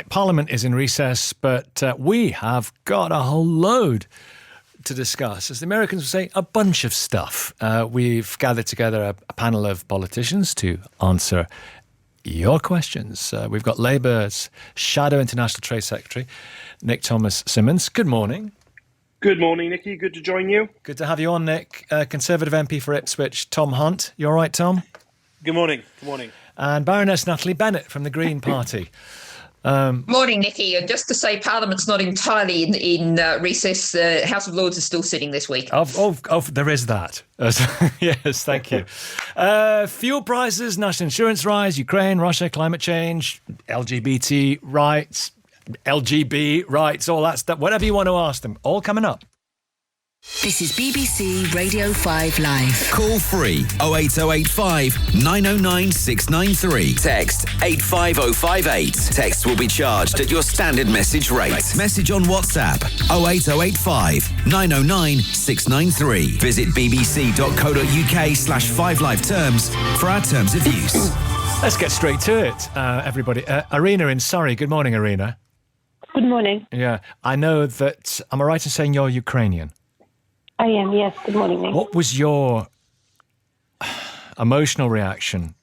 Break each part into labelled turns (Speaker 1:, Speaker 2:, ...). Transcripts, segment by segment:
Speaker 1: Parliament is in recess, but we have got a whole load to discuss. As the Americans would say, a bunch of stuff. We've gathered together a panel of politicians to answer your questions. We've got Labour's Shadow International Trade Secretary, Nick Thomas-Symonds. Good morning.
Speaker 2: Good morning, Nicky. Good to join you.
Speaker 1: Good to have you on, Nick. Conservative MP for Ipswich, Tom Hunt. You all right, Tom?
Speaker 2: Good morning. Good morning.
Speaker 1: And Baroness Natalie Bennett from the Green Party.
Speaker 3: Morning, Nicky. And just to say, Parliament's not entirely in recess. The House of Lords is still sitting this week.
Speaker 1: There is that. Yes, thank you. Fuel prices, national insurance rise, Ukraine, Russia, climate change, LGBT rights, LGB rights, all that stuff. Whatever you want to ask them, all coming up.
Speaker 4: This is BBC Radio 5 Live.
Speaker 5: Call free 08085 909 693. Text 85058. Texts will be charged at your standard message rate. Message on WhatsApp 08085 909 693. Visit bbc.co.uk/5 live terms for our terms of use.
Speaker 1: Let's get straight to it, everybody. Arena in Surrey. Good morning, Arena.
Speaker 6: Good morning.
Speaker 1: Yeah, I know that, am I right in saying you're Ukrainian?
Speaker 6: I am, yes. Good morning, Nick.
Speaker 1: What was your emotional reaction,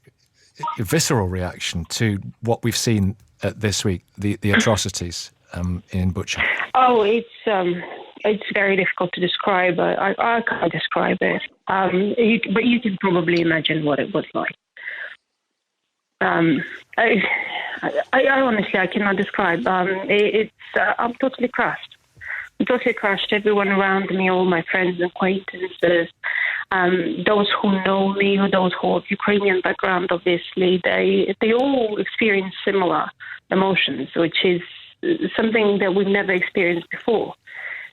Speaker 1: visceral reaction to what we've seen this week, the atrocities in Bucha?
Speaker 6: Oh, it's very difficult to describe. I can't describe it. But you can probably imagine what it was like. I honestly, I cannot describe. I'm totally crushed. Totally crushed. Everyone around me, all my friends and acquaintances, those who know me, or those who have Ukrainian background, obviously, they all experience similar emotions, which is something that we've never experienced before.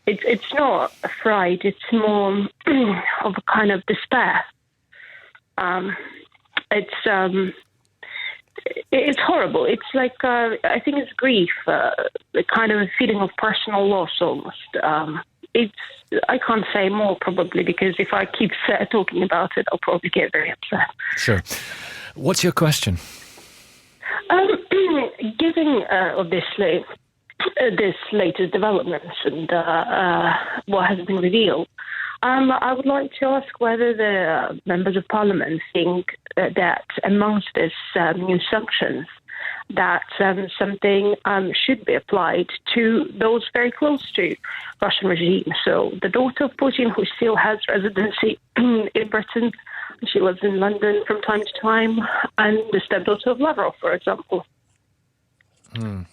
Speaker 6: It's not a fright; it's more of a kind of despair. It's horrible. It's like, I think it's grief, a kind of a feeling of personal loss almost. I can't say more probably, because if I keep talking about it, I'll probably get very upset.
Speaker 1: Sure. What's your question?
Speaker 6: Given, obviously, this latest developments and what has been revealed, I would like to ask whether the members of Parliament think that amongst these new sanctions, that something should be applied to those very close to Russian regime. So the daughter of Putin, who still has residency in Britain, she lives in London from time to time, and the stepdaughter of Lavrov, for example.
Speaker 1: The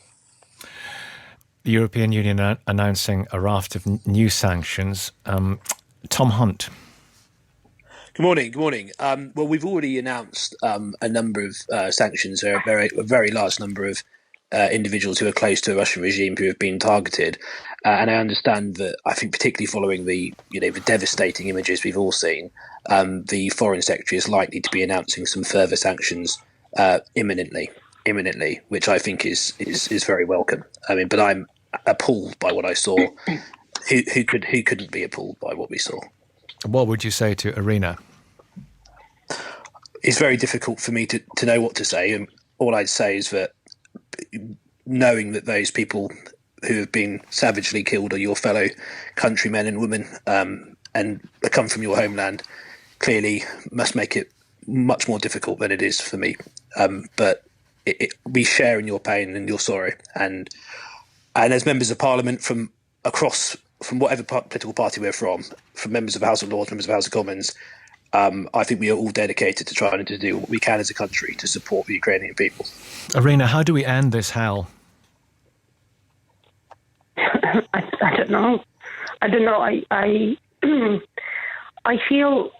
Speaker 1: European Union announcing a raft of new sanctions. Tom Hunt.
Speaker 7: Good morning. Good morning. Well, we've already announced a number of sanctions. There are a very large number of individuals who are close to the Russian regime who have been targeted. And I understand that, I think particularly following the devastating images we've all seen, the Foreign Secretary is likely to be announcing some further sanctions imminently, which I think is very welcome. I mean, but I'm appalled by what I saw. Who couldn't be appalled by what we saw?
Speaker 1: What would you say to Arena?
Speaker 7: It's very difficult for me to know what to say. And all I'd say is that knowing that those people who have been savagely killed are your fellow countrymen and women and come from your homeland clearly must make it much more difficult than it is for me. But we share in your pain and your sorrow. And as members of Parliament from whatever political party we're from members of the House of Lords, members of the House of Commons, I think we are all dedicated to trying to do what we can as a country to support the Ukrainian people.
Speaker 1: Arena, how do we end this hell?
Speaker 6: I don't know. I feel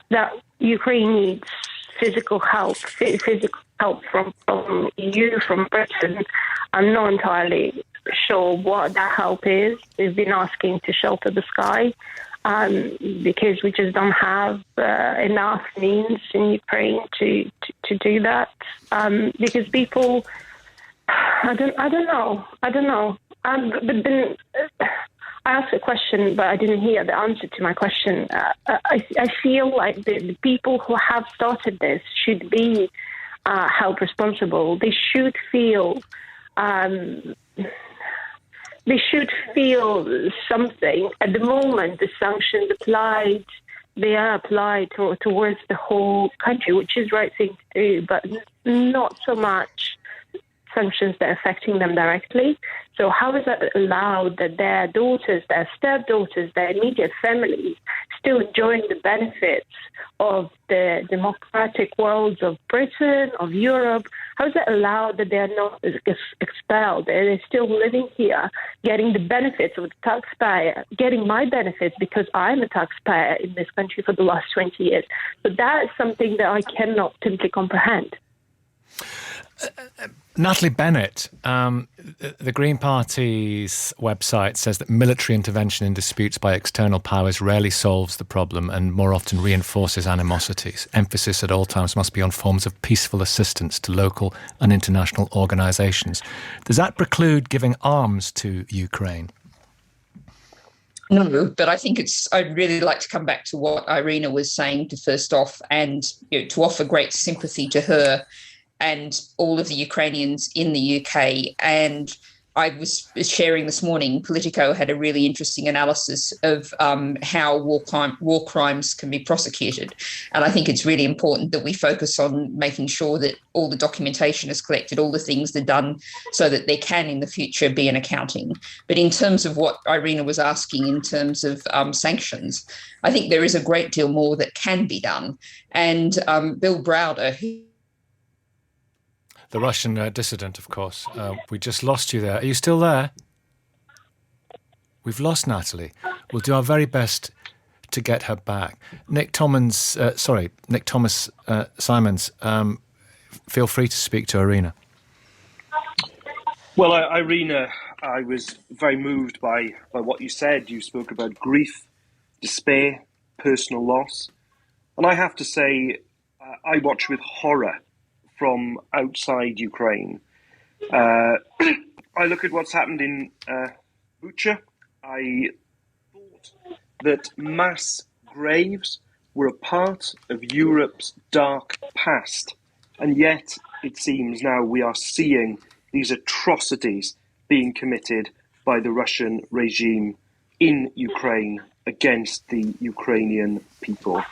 Speaker 6: that Ukraine needs physical help from EU, from Britain. I'm not entirely sure what that help is. We've been asking to shelter the sky because we just don't have enough means in Ukraine to do that. Because people, I don't know. But then I asked a question, but I didn't hear the answer to my question. I feel like the people who have started this should be held responsible. They should feel They should feel something. At the moment, the sanctions applied, they are applied towards the whole country, which is the right thing to do, but not so much sanctions that are affecting them directly. So how is that allowed that their daughters, their stepdaughters, their immediate families still enjoying the benefits of the democratic worlds of Britain, of Europe? How is that allowed that they are not expelled? They're still living here, getting the benefits of the taxpayer, getting my benefits because I'm a taxpayer in this country for the last 20 years. So that is something that I cannot simply comprehend.
Speaker 1: Natalie Bennett, the Green Party's website says that military intervention in disputes by external powers rarely solves the problem and more often reinforces animosities. Emphasis at all times must be on forms of peaceful assistance to local and international organisations. Does that preclude giving arms to Ukraine?
Speaker 3: No, but I think I'd really like to come back to what Irina was saying to first off and to offer great sympathy to her and all of the Ukrainians in the UK. And I was sharing this morning, Politico had a really interesting analysis of how war crimes can be prosecuted. And I think it's really important that we focus on making sure that all the documentation is collected, all the things are done so that there can in the future be an accounting. But in terms of what Irina was asking in terms of sanctions, I think there is a great deal more that can be done. And Bill Browder,
Speaker 1: the Russian dissident, of course. We just lost you there. Are you still there? We've lost Natalie. We'll do our very best to get her back. Nick Thomas-Symonds, feel free to speak to Irina.
Speaker 2: Well, Irina, I was very moved by what you said. You spoke about grief, despair, personal loss. And I have to say, I watch with horror from outside Ukraine. I look at what's happened in Bucha. I thought that mass graves were a part of Europe's dark past. And yet, it seems now we are seeing these atrocities being committed by the Russian regime in Ukraine against the Ukrainian people.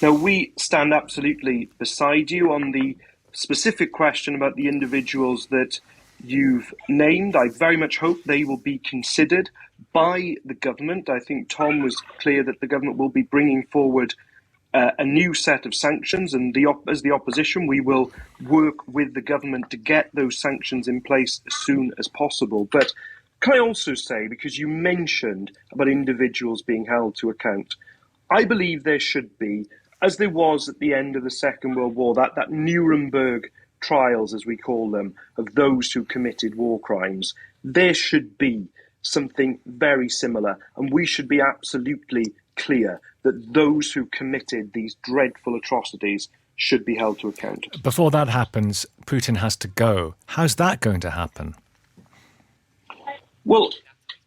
Speaker 2: Now, we stand absolutely beside you on the specific question about the individuals that you've named. I very much hope they will be considered by the government. I think Tom was clear that the government will be bringing forward a new set of sanctions, and as the opposition, we will work with the government to get those sanctions in place as soon as possible. But can I also say, because you mentioned about individuals being held to account, I believe there should be, as there was at the end of the Second World War, that Nuremberg trials, as we call them, of those who committed war crimes, there should be something very similar. And we should be absolutely clear that those who committed these dreadful atrocities should be held to account.
Speaker 1: Before that happens, Putin has to go. How's that going to happen?
Speaker 2: Well,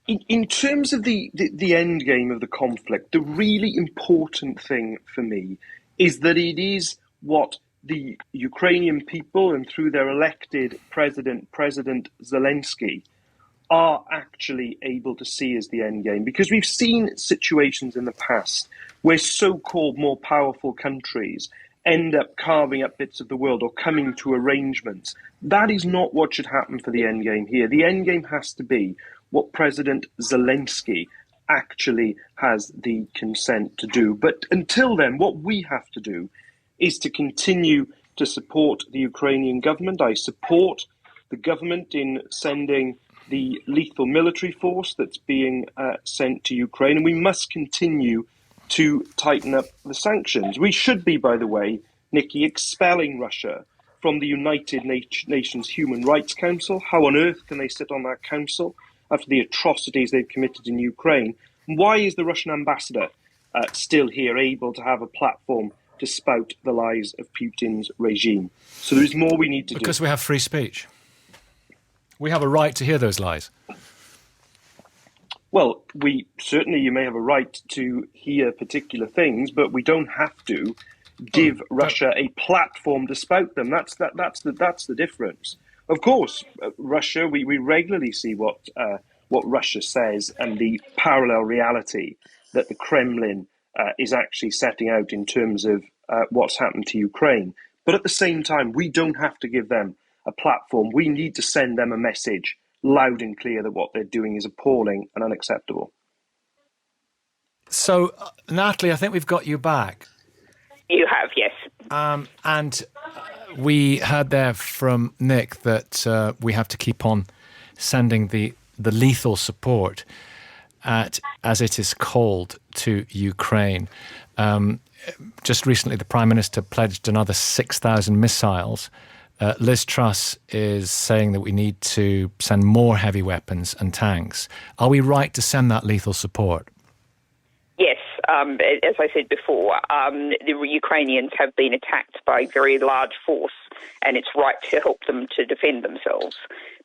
Speaker 2: in terms of the end game of the conflict, the really important thing for me is that it is what the Ukrainian people and through their elected President Zelensky are actually able to see as the end game. Because we've seen situations in the past where so-called more powerful countries end up carving up bits of the world or coming to arrangements. That is not what should happen for the end game here. The end game has to be what President Zelensky actually has the consent to do. But until then, what we have to do is to continue to support the Ukrainian government. I support the government in sending the lethal military force that's being sent to Ukraine, and we must continue to tighten up the sanctions. We should be, by the way, Nicky, expelling Russia from the United Nations Human Rights Council. How on earth can they sit on that council after the atrocities they've committed in Ukraine? Why is the Russian ambassador still here, able to have a platform to spout the lies of Putin's regime? So there is more we need to do.
Speaker 1: Because we have free speech. We have a right to hear those lies.
Speaker 2: Well, you may have a right to hear particular things, but we don't have to give Russia a platform to spout them. That's the difference. Of course, Russia, we regularly see what Russia says and the parallel reality that the Kremlin is actually setting out in terms of what's happened to Ukraine. But at the same time, we don't have to give them a platform. We need to send them a message loud and clear that what they're doing is appalling and unacceptable.
Speaker 1: So, Natalie, I think we've got you back.
Speaker 3: You have, yes.
Speaker 1: And we heard there from Nick that we have to keep on sending the lethal support, as it is called, to Ukraine. Just recently, the Prime Minister pledged another 6,000 missiles. Liz Truss is saying that we need to send more heavy weapons and tanks. Are we right to send that lethal support?
Speaker 3: Yes, as I said before, the Ukrainians have been attacked by very large force, and it's right to help them to defend themselves.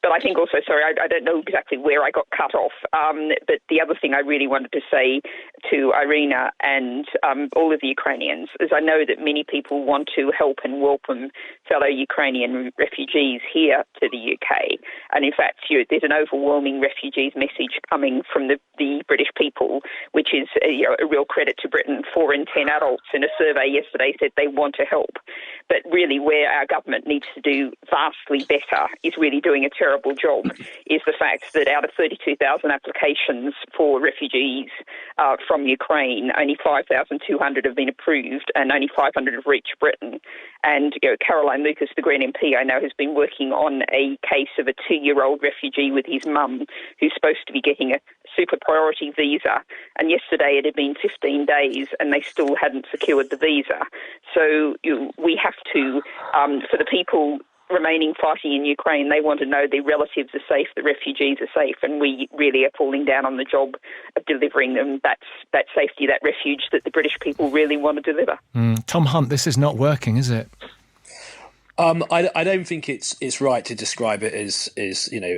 Speaker 3: But I think also, sorry, I don't know exactly where I got cut off, but the other thing I really wanted to say to Irina and all of the Ukrainians is I know that many people want to help and welcome fellow Ukrainian refugees here to the UK. And in fact, there's an overwhelming refugees message coming from the British people, which is a real credit to Britain. 4 in 10 adults in a survey yesterday said they want to help. But really where our government needs to do vastly better is really doing a terrible job, is the fact that out of 32,000 applications for refugees from Ukraine, only 5,200 have been approved and only 500 have reached Britain. And Caroline Lucas, the Green MP, I know, has been working on a case of a 2-year-old refugee with his mum who's supposed to be getting a super priority visa. And yesterday it had been 15 days and they still hadn't secured the visa. So we have to, for the people remaining fighting in Ukraine, they want to know their relatives are safe, the refugees are safe, and we really are falling down on the job of delivering them that safety, that refuge that the British people really want to deliver.
Speaker 1: Tom Hunt, this is not working, is it?
Speaker 7: I don't think it's right to describe it as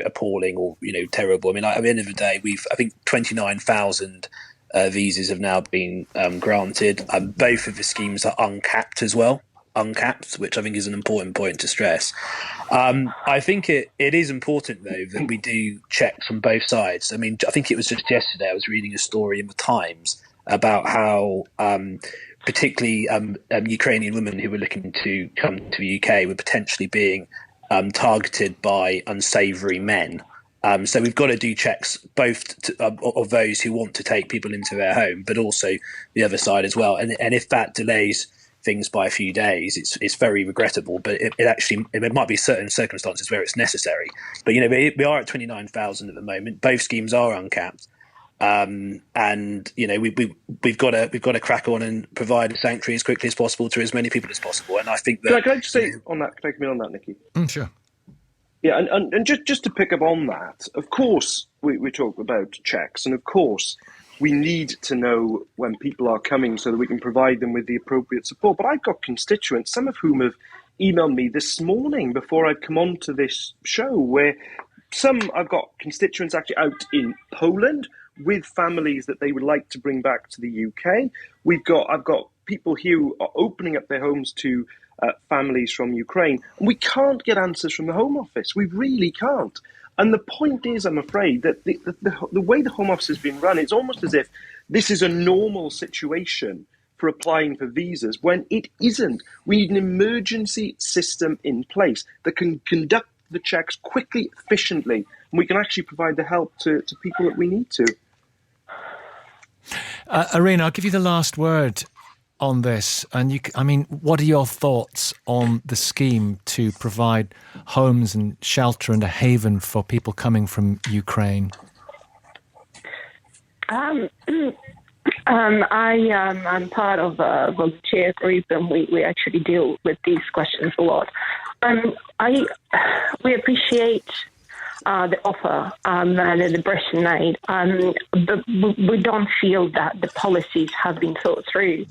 Speaker 7: appalling or terrible. I mean, at the end of the day, I think 29,000 visas have now been granted. Both of the schemes are uncapped as well. Uncapped, which I think is an important point to stress. I think it is important, though, that we do checks on both sides. I mean, I think it was just yesterday I was reading a story in the Times about how particularly Ukrainian women who were looking to come to the UK were potentially being targeted by unsavoury men. So we've got to do checks both of those who want to take people into their home, but also the other side as well. And if that delays things by a few days, it's very regrettable, but it might be certain circumstances where it's necessary. But we are at 29,000 at the moment. Both schemes are uncapped, and we've got to crack on and provide a sanctuary as quickly as possible to as many people as possible. And I think that
Speaker 2: can I just say on that? Can I come in on that, Nicky?
Speaker 1: Sure.
Speaker 2: Yeah, and just to pick up on that, of course we talk about checks, and of course we need to know when people are coming so that we can provide them with the appropriate support. But I've got constituents, some of whom have emailed me this morning before I've come on to this show, where I've got constituents actually out in Poland with families that they would like to bring back to the UK. I've got people here who are opening up their homes to families from Ukraine. And we can't get answers from the Home Office. We really can't. And the point is, I'm afraid, that the way the Home Office has been run, it's almost as if this is a normal situation for applying for visas when it isn't. We need an emergency system in place that can conduct the checks quickly, efficiently, and we can actually provide the help to people that we need to.
Speaker 1: Irina, I'll give you the last word on this. And what are your thoughts on the scheme to provide homes and shelter and a haven for people coming from Ukraine?
Speaker 6: I'm part of a volunteer group, and we actually deal with these questions a lot. We appreciate the offer that the Britain made, but we don't feel that the policies have been thought through.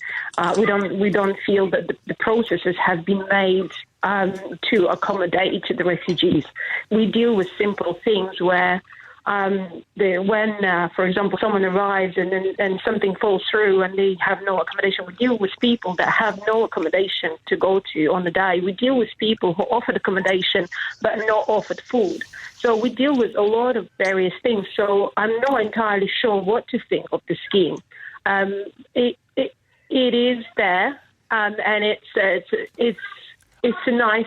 Speaker 6: We don't feel that the processes have been made to accommodate the refugees. We deal with simple things where For example, someone arrives and something falls through and they have no accommodation, we deal with people that have no accommodation to go to on the day. We deal with people who offered accommodation but not offered food. So we deal with a lot of various things. So I'm not entirely sure what to think of the scheme. It is there, and it's a nice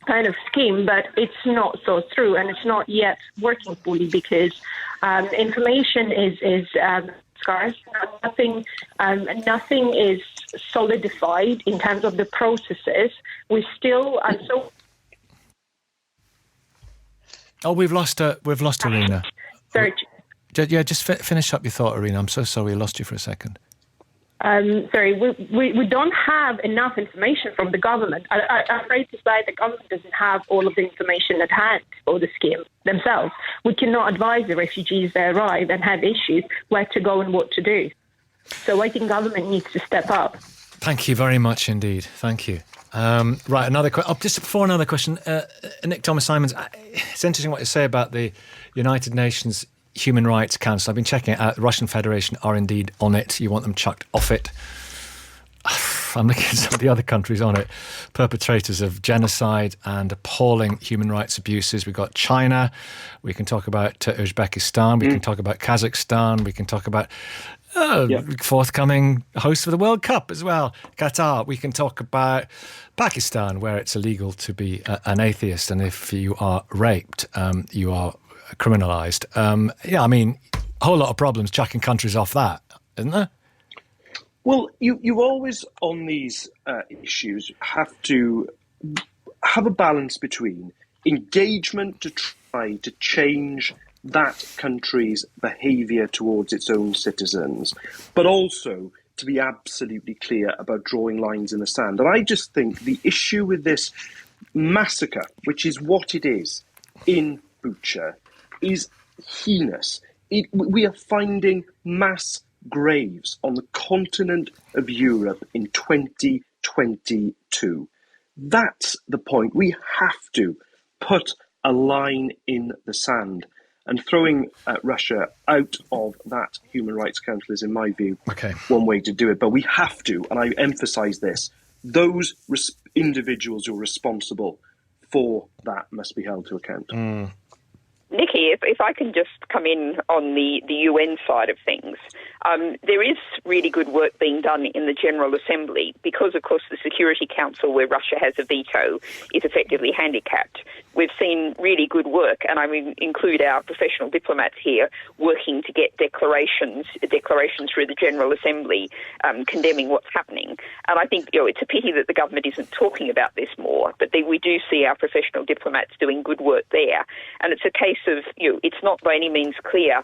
Speaker 6: kind of scheme, but it's not so through, and it's not yet working fully because information is scarce. Nothing is solidified in terms of the processes. We still are so.
Speaker 1: Oh, we've lost Irina.
Speaker 6: Sorry.
Speaker 1: Yeah, just finish up your thought, Irina. I'm so sorry, I lost you for a second.
Speaker 6: We don't have enough information from the government. I'm afraid to say the government doesn't have all of the information at hand for the scheme themselves. We cannot advise the refugees that arrive and have issues where to go and what to do. So I think government needs to step up.
Speaker 1: Thank you very much indeed. Thank you. Right, another question. Just before another question, Nick Thomas-Symonds, it's interesting what you say about the United Nations Human Rights Council. I've been checking it out. The Russian Federation are indeed on it. You want them chucked off it. I'm looking at some of the other countries on it. Perpetrators of genocide and appalling human rights abuses. We've got China. We can talk about Uzbekistan. We can talk about Kazakhstan. We can talk about forthcoming host of the World Cup as well, Qatar. We can talk about Pakistan, where it's illegal to be an atheist, and if you are raped, you are criminalised. I mean, a whole lot of problems chucking countries off that, isn't there?
Speaker 2: Well, you always, on these issues, have to have a balance between engagement to try to change that country's behaviour towards its own citizens, but also to be absolutely clear about drawing lines in the sand. And I just think the issue with this massacre, which is what it is in Bucha, is heinous. We are finding mass graves on the continent of Europe in 2022. That's the point. We have to put a line in the sand. And throwing Russia out of that Human Rights Council is, in my view, one way to do it. But we have to, and I emphasise this, those individuals who are responsible for that must be held to account.
Speaker 8: Nicky, if I can just come in on the UN side of things, there is really good work being done in the General Assembly because, of course, the Security Council, where Russia has a veto, is effectively handicapped. We've seen really good work, and I mean, include our professional diplomats here working to get declarations through the General Assembly condemning what's happening. And I think it's a pity that the government isn't talking about this more, but we do see our professional diplomats doing good work there. And it's a case of, it's not by any means clear,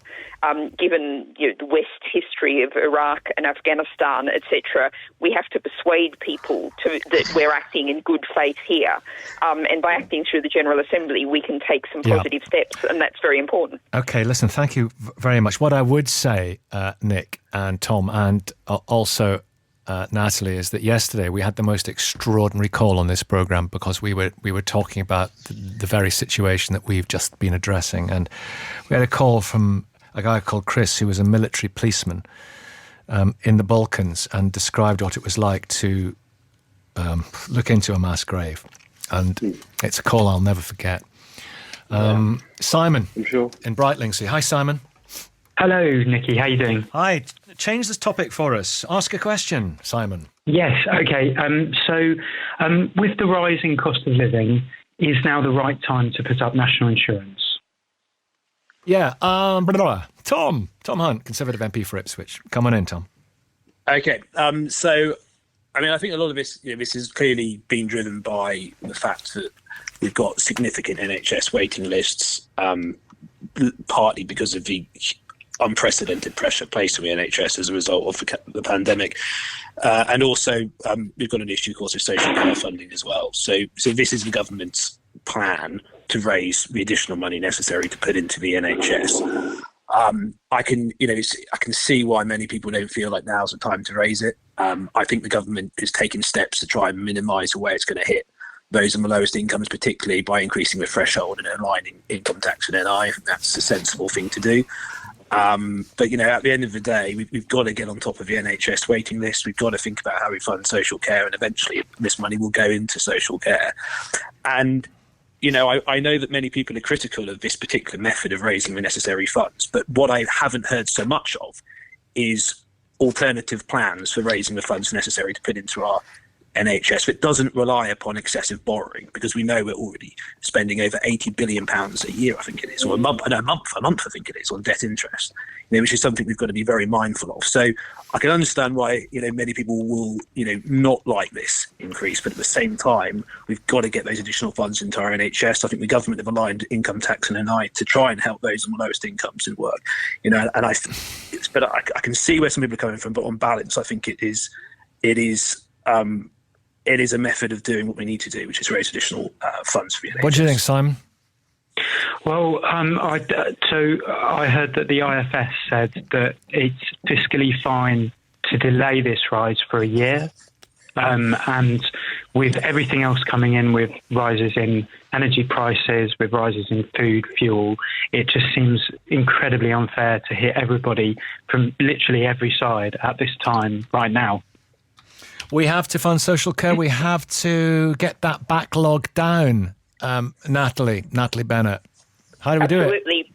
Speaker 8: given the West history of Iraq and Afghanistan, etc. We have to persuade people that we're acting in good faith here. And by acting through the General Assembly, we can take some positive steps, and that's very important.
Speaker 1: Okay, listen, thank you very much. What I would say, Nick and Tom, and also Natalie, is that yesterday we had the most extraordinary call on this programme because we were talking about the very situation that we've just been addressing, and we had a call from a guy called Chris, who was a military policeman in the Balkans, and described what it was like to look into a mass grave. And it's a call I'll never forget. Simon,
Speaker 2: I'm sure.
Speaker 1: In Brightlingsea. Hi, Simon.
Speaker 9: Hello, Nicky. How are you doing?
Speaker 1: Hi. Change this topic for us. Ask a question, Simon.
Speaker 9: Yes. Okay. So with the rising cost of living, is now the right time to put up national insurance?
Speaker 1: Yeah. Tom Hunt, Conservative MP for Ipswich. Come on in, Tom.
Speaker 7: Okay. So, I mean, I think a lot of this, this has clearly been driven by the fact that we've got significant NHS waiting lists, partly because of the unprecedented pressure placed on the NHS as a result of the pandemic. And also, we've got an issue, of course, of social care funding as well. So this is the government's plan to raise the additional money necessary to put into the NHS. I can see why many people don't feel like now's the time to raise it. I think the government is taking steps to try and minimise where it's going to hit those on the lowest incomes, particularly by increasing the threshold and aligning income tax and NI. I think that's a sensible thing to do. But, at the end of the day, we've got to get on top of the NHS waiting list. We've got to think about how we fund social care, and eventually this money will go into social care. And, I know that many people are critical of this particular method of raising the necessary funds, but what I haven't heard so much of is alternative plans for raising the funds necessary to put into our NHS that doesn't rely upon excessive borrowing, because we know we're already spending over £80 billion a year, I think it is, or a month, I think it is, on debt interest, which is something we've got to be very mindful of. So I can understand why, many people will, not like this increase, but at the same time, we've got to get those additional funds into our NHS. I think the government have aligned income tax and NI to try and help those on the lowest incomes in work, and but I can see where some people are coming from, but on balance, I think it is a method of doing what we need to do, which is raise additional funds for the NHS.
Speaker 1: What do you think, Simon?
Speaker 9: Well, I heard that the IFS said that it's fiscally fine to delay this rise for a year. And with everything else coming in, with rises in energy prices, with rises in food, fuel, it just seems incredibly unfair to hit everybody from literally every side at this time right now.
Speaker 1: We have to fund social care. We have to get that backlog down. Natalie Bennett, how do we do it?
Speaker 8: Absolutely.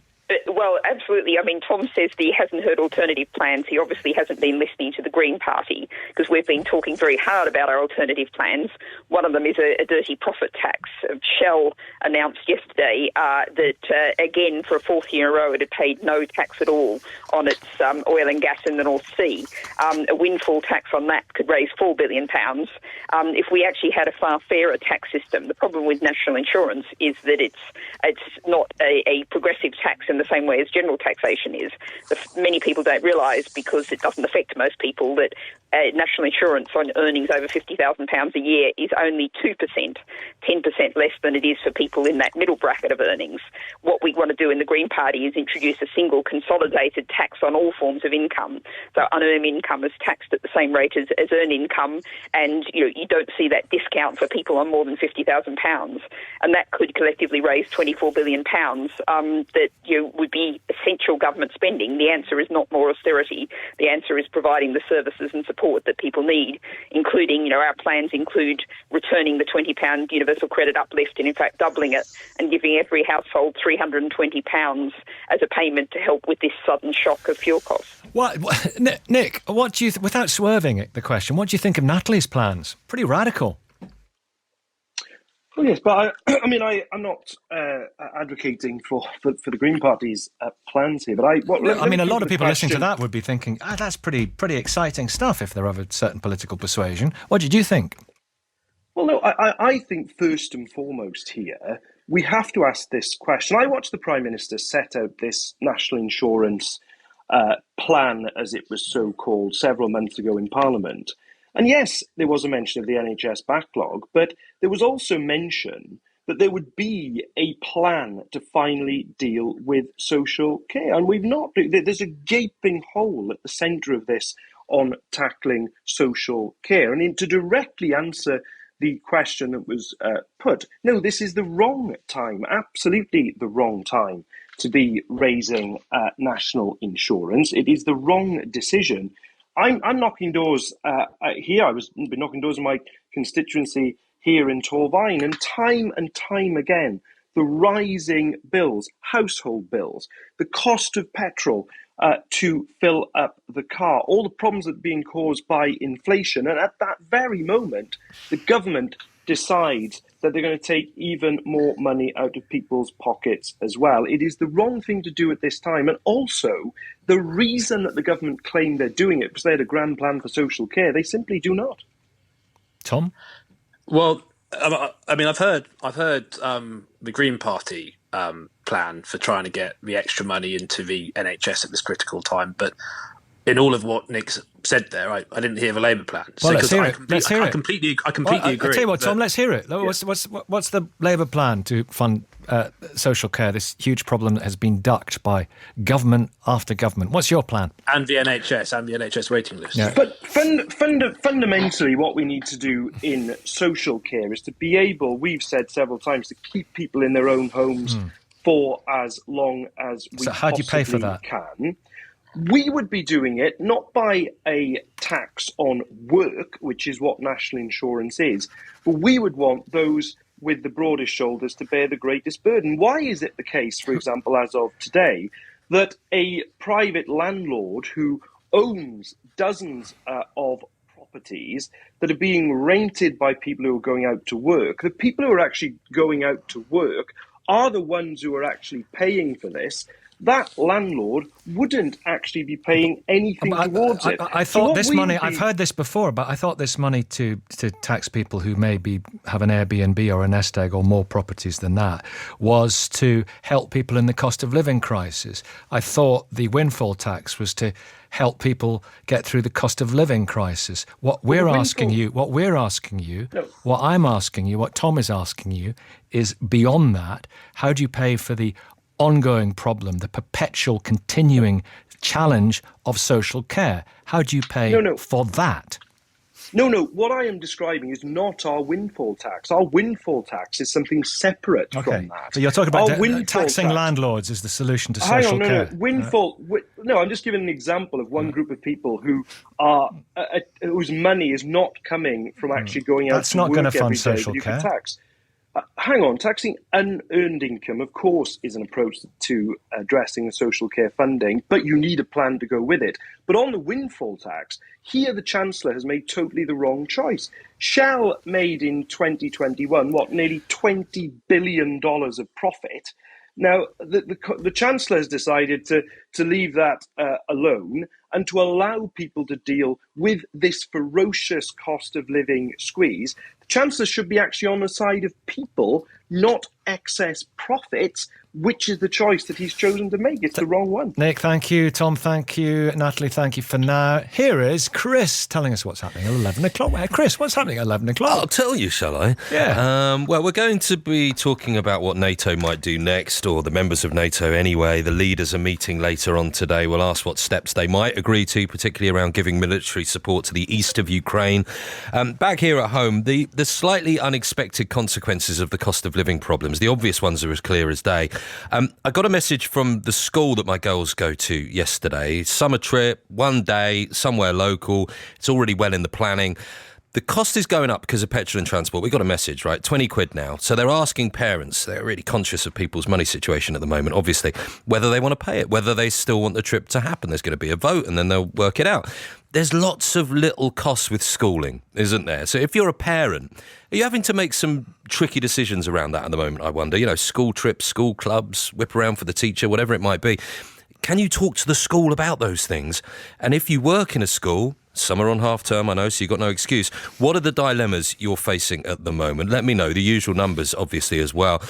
Speaker 8: Well, absolutely. I mean, Tom says that he hasn't heard alternative plans. He obviously hasn't been listening to the Green Party, because we've been talking very hard about our alternative plans. One of them is a dirty profit tax. Shell announced yesterday that, again, for a fourth year in a row, it had paid no tax at all on its oil and gas in the North Sea. A windfall tax on that could raise £4 billion. If we actually had a far fairer tax system, the problem with national insurance is that it's not a progressive tax in the same way as general taxation is. Many people don't realise, because it doesn't affect most people, that national insurance on earnings over £50,000 a year is only 2%, 10% less than it is for people in that middle bracket of earnings. What we want to do in the Green Party is introduce a single consolidated tax on all forms of income. So unearned income is taxed at the same rate as earned income, and you don't see that discount for people on more than £50,000. And that could collectively raise £24 billion that would be essential government spending. The answer is not more austerity. The answer is providing the services and support that people need, including, our plans include returning the £20 universal credit uplift, and in fact doubling it, and giving every household £320 as a payment to help with this sudden shock of fuel costs.
Speaker 1: Nick, what do you, without swerving the question, what do you think of Natalie's plans? Pretty radical.
Speaker 2: Well, yes, but I'm not advocating for the Green Party's plans here. But
Speaker 1: a lot of people listening to that would be thinking, that's pretty exciting stuff if they're of a certain political persuasion. What did you think?
Speaker 2: Well, no, I think first and foremost here, we have to ask this question. I watched the Prime Minister set out this national insurance plan, as it was so called, several months ago in Parliament. And yes, there was a mention of the NHS backlog, but there was also mention that there would be a plan to finally deal with social care. And we've not. There's a gaping hole at the centre of this on tackling social care. And to directly answer the question that was put, no, this is the wrong time, absolutely the wrong time to be raising national insurance. It is the wrong decision. I'm knocking doors here. I've been knocking doors in my constituency here in Torvine, and time again, the rising bills, household bills, the cost of petrol to fill up the car, all the problems that are being caused by inflation. And at that very moment, the government decides that they're going to take even more money out of people's pockets as well. It is the wrong thing to do at this time. And also, the reason that the government claim they're doing it because they had a grand plan for social care, they simply do not.
Speaker 1: Tom?
Speaker 7: Well, I've heard the Green Party plan for trying to get the extra money into the NHS at this critical time, but in all of what Nick's said there, I didn't hear the Labour plan.
Speaker 1: Well, let's hear it.
Speaker 7: I completely agree.
Speaker 1: I tell you what, Tom, let's hear it. What's the Labour plan to fund social care, this huge problem that has been ducked by government after government? What's your plan?
Speaker 7: And the NHS waiting list.
Speaker 1: Yeah.
Speaker 2: But fundamentally, what we need to do in social care is to be able, we've said several times, to keep people in their own homes for as long as we
Speaker 1: So how do you pay for that?
Speaker 2: Can. We would be doing it not by a tax on work, which is what national insurance is, but we would want those with the broadest shoulders to bear the greatest burden. Why is it the case, for example, as of today, that a private landlord who owns dozens of properties that are being rented by people who are going out to work, the people who are actually going out to work are the ones who are actually paying for this? That landlord wouldn't actually be paying anything towards it.
Speaker 1: I thought this money, I've heard this before, but I thought this money to tax people who maybe have an Airbnb or a nest egg or more properties than that was to help people in the cost of living crisis. I thought the windfall tax was to help people get through the cost of living crisis. What I'm asking you, what Tom is asking you is beyond that. How do you pay for the ongoing problem, the perpetual, continuing challenge of social care? How do you pay for that?
Speaker 2: No. What I am describing is not our windfall tax. Our windfall tax is something separate from that.
Speaker 1: So you're talking about taxing landlords is the solution to social care.
Speaker 2: No, I'm just giving an example of one group of people who are whose money is not coming from actually going out
Speaker 1: That's
Speaker 2: to
Speaker 1: not
Speaker 2: work
Speaker 1: going to fund
Speaker 2: every day,
Speaker 1: social care.
Speaker 2: Tax. Hang on, taxing unearned income, of course, is an approach to addressing the social care funding, but you need a plan to go with it. But on the windfall tax, here the Chancellor has made totally the wrong choice. Shell made in 2021, nearly $20 billion of profit. Now, the Chancellor has decided to leave that alone and to allow people to deal with this ferocious cost of living squeeze. The Chancellor should be actually on the side of people, not excess profits, which is the choice that he's chosen to make. It's the wrong one.
Speaker 1: Nick, thank you. Tom, thank you. Natalie, thank you for now. Here is Chris telling us what's happening at 11 o'clock. Chris, what's happening at 11 o'clock?
Speaker 10: I'll tell you, shall I?
Speaker 1: Yeah.
Speaker 10: Well, we're going to be talking about what NATO might do next, or the members of NATO anyway. The leaders are meeting later on today. We'll ask what steps they might agree to, particularly around giving military support to the east of Ukraine. Back here at home, the slightly unexpected consequences of the cost of living problems, the obvious ones are as clear as day. I got a message from the school that my girls go to yesterday. Summer trip, one day, somewhere local. It's already well in the planning. The cost is going up because of petrol and transport. We got a message, right? 20 quid now. So they're asking parents, they're really conscious of people's money situation at the moment, obviously, whether they want to pay it, whether they still want the trip to happen. There's going to be a vote and then they'll work it out. There's lots of little costs with schooling, isn't there? So if you're a parent, are you having to make some tricky decisions around that at the moment, I wonder? You know, school trips, school clubs, whip around for the teacher, whatever it might be. Can you talk to the school about those things? And if you work in a school, summer on half term, I know, so you've got no excuse. What are the dilemmas you're facing at the moment? Let me know. The usual numbers, obviously, as well.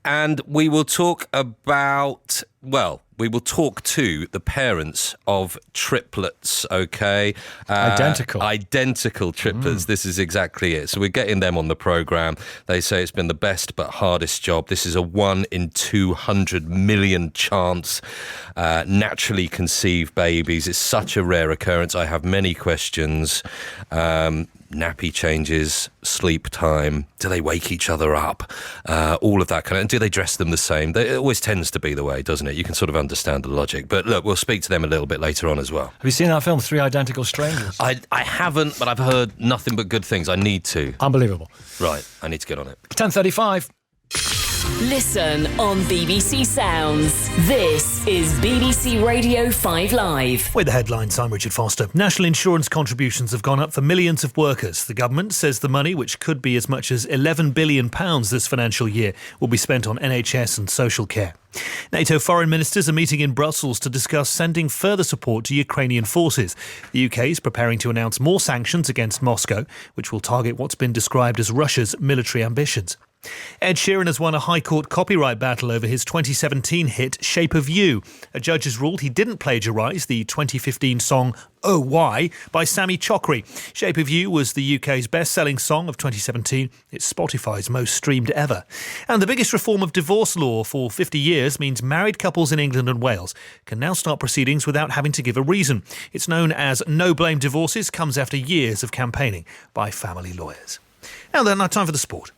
Speaker 10: And we will talk about, we will talk to the parents of triplets, okay? Identical triplets. This is exactly it. So we're getting them on the programme. They say it's been the best but hardest job. This is a 1 in 200 million chance. Naturally conceived babies. It's such a rare occurrence. I have many questions. Nappy changes, sleep time, do they wake each other up, all of that kind of, and do they dress them the same? It always tends to be the way, doesn't it? You can sort of understand the logic. But look, we'll speak to them a little bit later on as well.
Speaker 1: Have you seen that film, Three Identical Strangers?
Speaker 10: I haven't, but I've heard nothing but good things. I need to.
Speaker 1: Unbelievable.
Speaker 10: Right, I need to get on it.
Speaker 1: 10:35.
Speaker 4: Listen on BBC Sounds. This is BBC Radio 5 Live.
Speaker 11: With the headlines, I'm Richard Foster. National insurance contributions have gone up for millions of workers. The government says the money, which could be as much as £11 billion this financial year, will be spent on NHS and social care. NATO foreign ministers are meeting in Brussels to discuss sending further support to Ukrainian forces. The UK is preparing to announce more sanctions against Moscow, which will target what's been described as Russia's military ambitions. Ed Sheeran has won a High Court copyright battle over his 2017 hit Shape of You. A judge has ruled he didn't plagiarise the 2015 song Oh Why by Sammy Chokri. Shape of You was the UK's best-selling song of 2017. It's Spotify's most streamed ever. And the biggest reform of divorce law for 50 years means married couples in England and Wales can now start proceedings without having to give a reason. It's known as no-blame divorces, comes after years of campaigning by family lawyers. Now then, now time for the sport.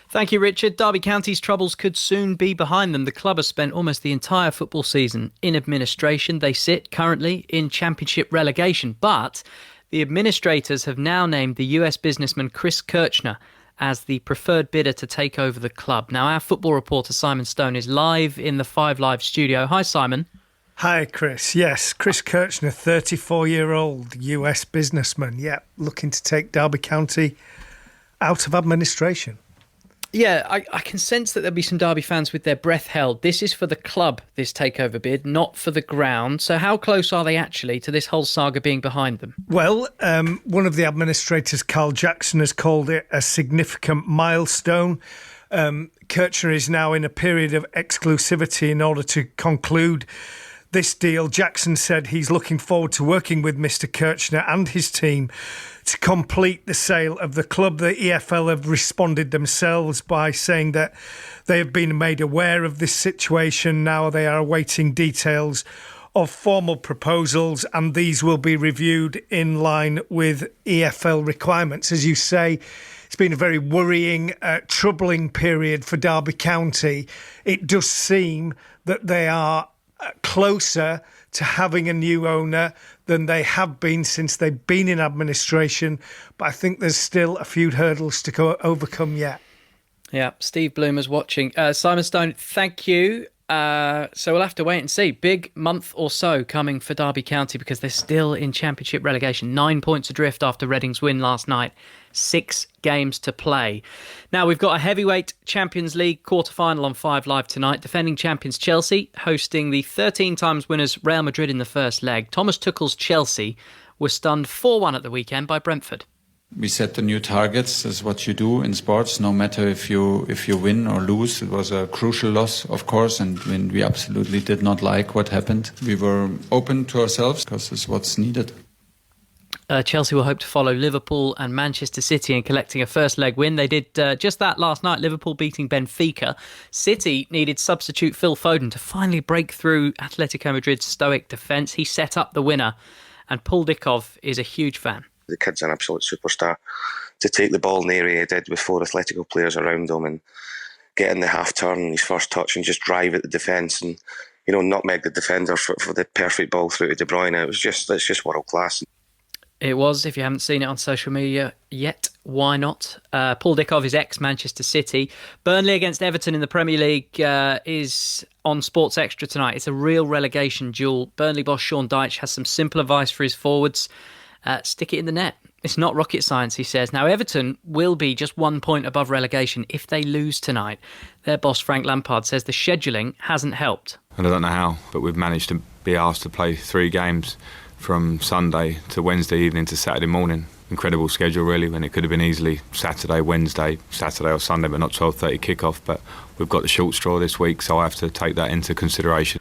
Speaker 12: Thank you, Richard. Derby County's troubles could soon be behind them. The club has spent almost the entire football season in administration. They sit currently in Championship relegation, but the administrators have now named the US businessman Chris Kirchner as the preferred bidder to take over the club. Now, our football reporter Simon Stone is live in the 5 Live studio. Hi, Simon.
Speaker 13: Hi, Chris. Yes, Chris Kirchner, 34-year-old US businessman. Yeah, looking to take Derby County out of administration.
Speaker 12: Yeah, I can sense that there'll be some Derby fans with their breath held. This is for the club, this takeover bid, not for the ground. So how close are they actually to this whole saga being behind them?
Speaker 13: Well, one of the administrators, Carl Jackson, has called it a significant milestone. Kirchner is now in a period of exclusivity in order to conclude this deal. Jackson said he's looking forward to working with Mr. Kirchner and his team to complete the sale of the club. The EFL have responded themselves by saying that they have been made aware of this situation. Now they are awaiting details of formal proposals, and these will be reviewed in line with EFL requirements. As you say, it's been a very worrying, troubling period for Derby County. It does seem that they are closer to having a new owner than they have been since they've been in administration, but I think there's still a few hurdles to overcome yet.
Speaker 12: Yeah, Steve Bloomer's watching. Simon Stone, thank you. So we'll have to wait and see. Big month or so coming for Derby County because they're still in Championship relegation. 9 points adrift after Reading's win last night. 6 games to play. Now, we've got a heavyweight Champions League quarter-final on 5 Live tonight. Defending champions Chelsea hosting the 13 times winners Real Madrid in the first leg. Thomas Tuchel's Chelsea was stunned 4-1 at the weekend by Brentford.
Speaker 14: We set the new targets. That's what you do in sports, no matter if you win or lose. It was a crucial loss, of course, and we absolutely did not like what happened. We were open to ourselves because it's what's needed.
Speaker 12: Chelsea will hope to follow Liverpool and Manchester City in collecting a first leg win. They did just that last night, Liverpool beating Benfica. City needed substitute Phil Foden to finally break through Atletico Madrid's stoic defence. He set up the winner, and Paul Dickov is a huge fan.
Speaker 15: The kid's an absolute superstar. To take the ball in the area he did with 4 Atletico players around him and get in the half turn, his first touch, and just drive at the defence and, you know, nutmeg the defender for the perfect ball through to De Bruyne. It's just world class.
Speaker 12: It was. If you haven't seen it on social media yet, why not? Paul Dickov is ex-Manchester City. Burnley against Everton in the Premier League is on Sports Extra tonight. It's a real relegation duel. Burnley boss Sean Dyche has some simple advice for his forwards. Stick it in the net. It's not rocket science, he says. Now, Everton will be just 1 point above relegation if they lose tonight. Their boss, Frank Lampard, says the scheduling hasn't helped.
Speaker 16: I don't know how, but we've managed to be asked to play 3 games from Sunday to Wednesday evening to Saturday morning. Incredible schedule, really, when it could have been easily Saturday, Wednesday or Sunday, but not 12:30 kickoff. But we've got the short straw this week, so I have to take that into consideration.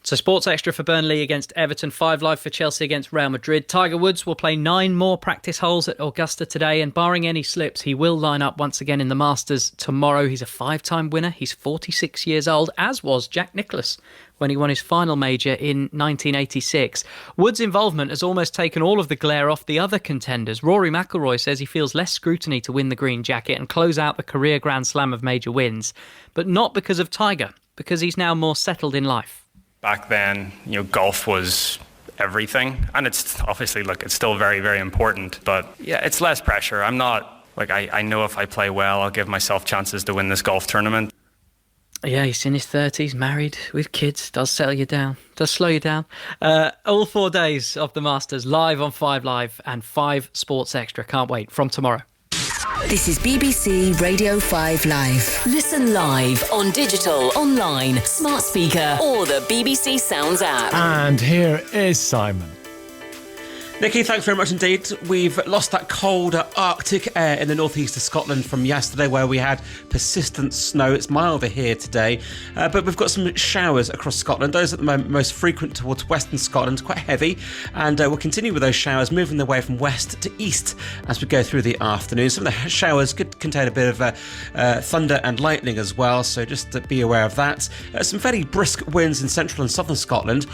Speaker 12: So Sports Extra for Burnley against Everton, 5 Live for Chelsea against Real Madrid. Tiger Woods will play 9 more practice holes at Augusta today, and barring any slips, he will line up once again in the Masters tomorrow. He's a 5-time winner. He's 46 years old, as was Jack Nicklaus when he won his final major in 1986. Woods' involvement has almost taken all of the glare off the other contenders. Rory McIlroy says he feels less scrutiny to win the green jacket and close out the career Grand Slam of major wins, but not because of Tiger, because he's now more settled in life.
Speaker 17: Back then, golf was everything. And it's obviously, it's still very, very important. But yeah, it's less pressure. I'm not, I know if I play well, I'll give myself chances to win this golf tournament.
Speaker 12: Yeah, he's in his 30s, married, with kids. Does settle you down. Does slow you down. All 4 days of the Masters live on 5 Live and 5 Sports Extra. Can't wait. From tomorrow.
Speaker 4: This is BBC Radio 5 Live. Listen live on digital, online, smart speaker, or the BBC Sounds app.
Speaker 1: And here is Simon.
Speaker 18: Nicky, thanks very much indeed. We've lost that cold Arctic air in the northeast of Scotland from yesterday, where we had persistent snow. It's milder here today, but we've got some showers across Scotland. Those at the moment most frequent towards western Scotland, quite heavy, and we'll continue with those showers, moving their way from west to east as we go through the afternoon. Some of the showers could contain a bit of thunder and lightning as well, so just to be aware of that. Some fairly brisk winds in central and southern Scotland,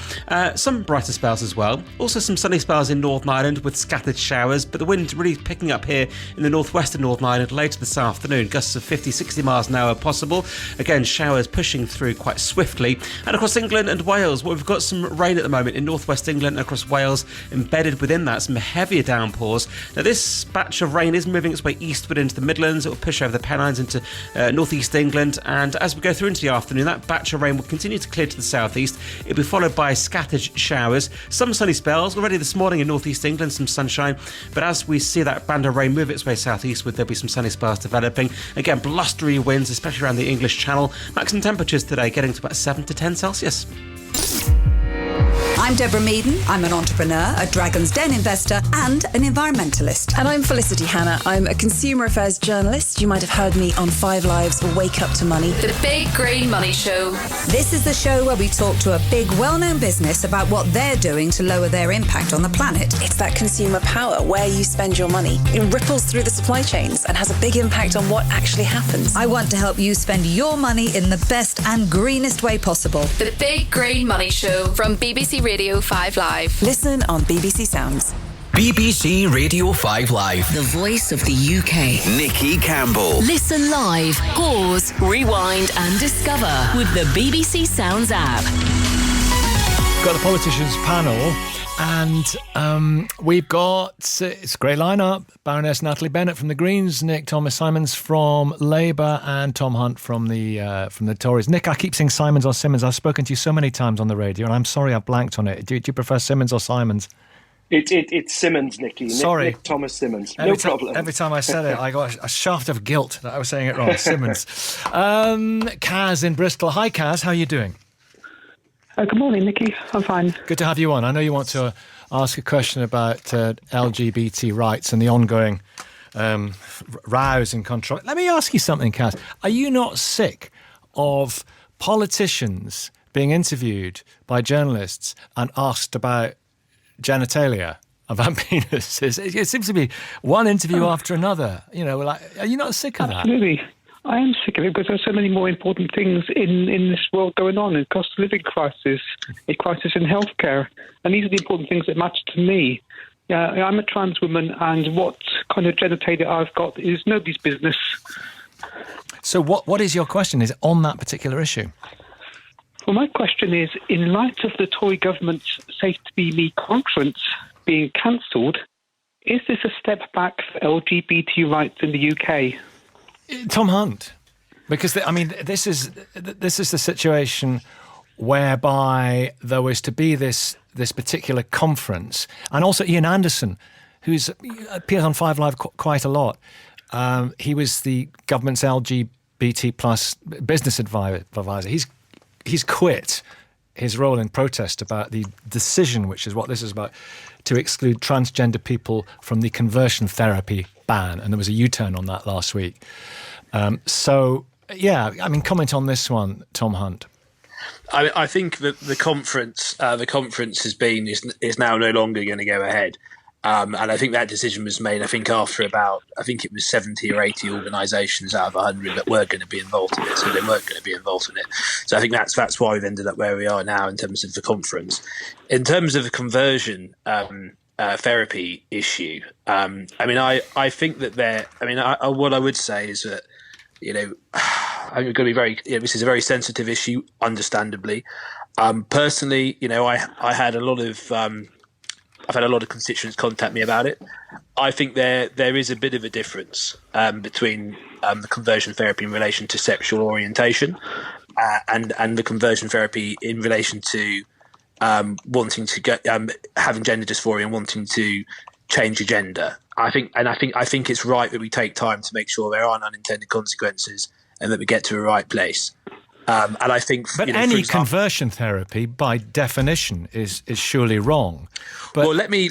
Speaker 18: some brighter spells as well. Also some sunny spells in Northern Ireland with scattered showers, but the wind really picking up here in the northwestern Northern Ireland later this afternoon. Gusts of 50-60 miles an hour possible. Again, showers pushing through quite swiftly. And across England and Wales, well, we've got some rain at the moment in northwest England and across Wales. Embedded within that, some heavier downpours. Now, this batch of rain is moving its way eastward into the Midlands. It will push over the Pennines into northeast England. And as we go through into the afternoon, that batch of rain will continue to clear to the southeast. It'll be followed by scattered showers. Some sunny spells already this morning in northeast England, some sunshine, but as we see that band of rain move its way southeastward, there'll be some sunny spells developing. Again, blustery winds, especially around the English Channel. Maximum temperatures today getting to about 7 to 10 Celsius.
Speaker 19: I'm Deborah Meaden. I'm an entrepreneur, a Dragon's Den investor, and an environmentalist.
Speaker 20: And I'm Felicity Hanna. I'm a consumer affairs journalist. You might have heard me on 5 Lives or Wake Up to Money.
Speaker 4: The Big Green Money Show.
Speaker 19: This is the show where we talk to a big, well-known business about what they're doing to lower their impact on the planet.
Speaker 20: It's that consumer power, where you spend your money. It ripples through the supply chains and has a big impact on what actually happens.
Speaker 19: I want to help you spend your money in the best and greenest way possible.
Speaker 4: The Big Green Money Show from BBC Radio 5 Live.
Speaker 20: Listen on BBC Sounds.
Speaker 5: BBC Radio 5 Live.
Speaker 4: The voice of the UK.
Speaker 5: Nicky Campbell.
Speaker 4: Listen live, pause, rewind and discover with the BBC Sounds app.
Speaker 1: Got the politicians panel, and we've got, it's a great lineup: Baroness Natalie Bennett from the Greens, Nick Thomas-Symonds from Labour, and Tom Hunt from the Tories. Nick, I keep saying Symonds or Symonds. I've spoken to you so many times on the radio, and I'm sorry I've blanked on it. Do you prefer Symonds or Symonds?
Speaker 2: It's Symonds, Nicky.
Speaker 1: Sorry.
Speaker 2: Nick Thomas-Symonds. No problem.
Speaker 1: Every time I said it, I got a shaft of guilt that I was saying it wrong. Symonds. Kaz in Bristol. Hi, Kaz. How are you doing?
Speaker 21: Good morning, Nicky. I'm fine.
Speaker 1: Good to have you on. I know you want to ask a question about LGBT rights and the ongoing rows and control. Let me ask you something, Kaz. Are you not sick of politicians being interviewed by journalists and asked about genitalia, about penises? It seems to be one interview after another. You know, like, are you not sick of that?
Speaker 21: Absolutely. I am sick of it because there are so many more important things in this world going on. A cost of living crisis, a crisis in healthcare. And these are the important things that matter to me. I'm a trans woman, and what kind of genitalia I've got is nobody's business.
Speaker 1: So what is your question? Is it on that particular issue?
Speaker 21: Well, my question is, in light of the Tory government's Safe to Be Me conference being cancelled, is this a step back for LGBT rights in the UK?
Speaker 1: Tom Hunt, because this is the situation whereby there was to be this particular conference, and also Ian Anderson, who appears on 5 Live quite a lot. He was the government's LGBT plus business advisor. He's quit his role in protest about the decision, which is what this is about, to exclude transgender people from the conversion therapy ban, and there was a U-turn on that last week. Comment on this one, Tom Hunt.
Speaker 7: I think that the conference is now no longer going to go ahead, and I think that decision was made. After it was 70 or 80 organisations out of 100 that were going to be involved in it, so they weren't going to be involved in it. So I think that's why we've ended up where we are now in terms of the conference. In terms of the conversion therapy issue, I think that what I would say is that, you know, I'm going to be very. This is a very sensitive issue, understandably. Personally, you know, I had a lot of. I've had a lot of constituents contact me about it. I think there is a bit of a difference between the conversion therapy in relation to sexual orientation and the conversion therapy in relation to wanting to get having gender dysphoria and wanting to change your gender. I think it's right that we take time to make sure there aren't unintended consequences and that we get to the right place. And I think,
Speaker 1: any conversion therapy, by definition, is surely wrong. But
Speaker 7: well, let me